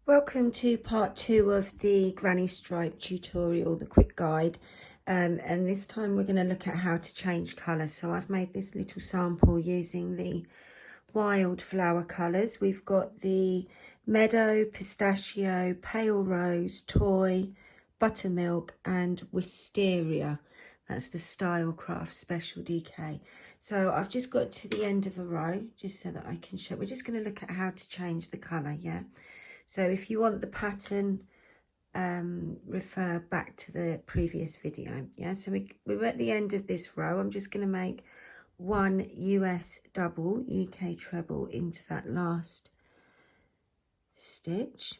Welcome to part 2 of the granny stripe tutorial, the quick guide, and this time we're going to look at how to change colour. So I've made this little sample using the Wildflower colours. We've got the Meadow, Pistachio, Pale Rose, Toy, Buttermilk and Wisteria. That's the Stylecraft Special DK. So I've just got to the end of a row just so that I can show. We're just going to look at how to change the colour, yeah? So if you want the pattern, refer back to the previous video. Yeah, so we're at the end of this row. I'm just going to make one US double, UK treble into that last stitch.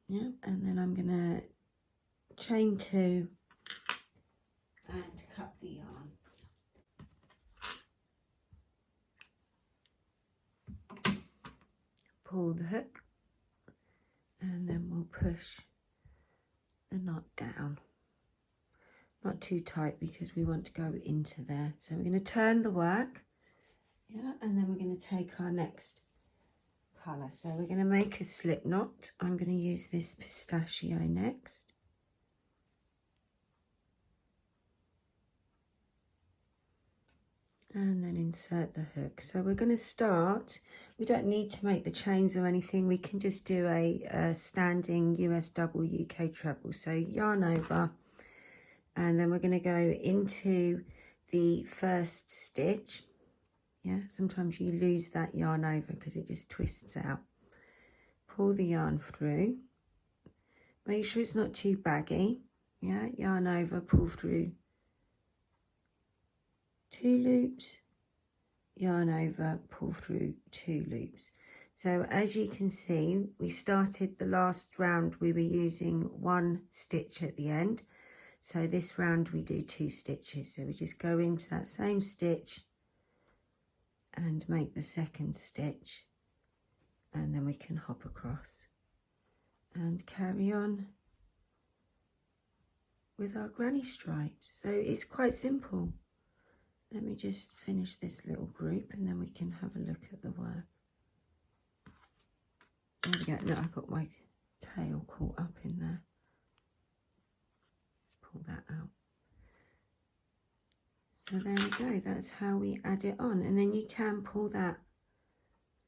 Yeah, and then I'm going to chain 2 and cut the yarn. Pull the hook and then we'll push the knot down. Not too tight because we want to go into there. So we're going to turn the work, yeah, and then we're going to take our next colour. So we're going to make a slip knot. I'm going to use this Pistachio next. And then insert the hook. So we're going to start, we don't need to make the chains or anything, we can just do a standing US double UK treble. So yarn over, and then we're going to go into the first stitch. Yeah, sometimes you lose that yarn over because it just twists out. Pull the yarn through, make sure it's not too baggy. Yeah, yarn over, pull through 2 loops, yarn over, pull through 2 loops. So as you can see, we started the last round, we were using 1 stitch at the end. So this round we do 2 stitches. So we just go into that same stitch and make the second stitch, and then we can hop across and carry on with our granny stripes. So it's quite simple. Let me just finish this little group and then we can have a look at the work. There we go. Look, I've got my tail caught up in there. Let's pull that out. So there we go. That's how we add it on. And then you can pull that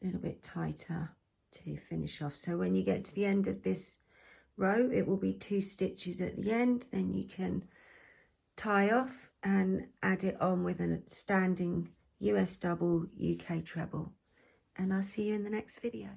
a little bit tighter to finish off. So when you get to the end of this row, it will be 2 stitches at the end. Then you can tie off and add it on with a standing US double, UK treble. And I'll see you in the next video.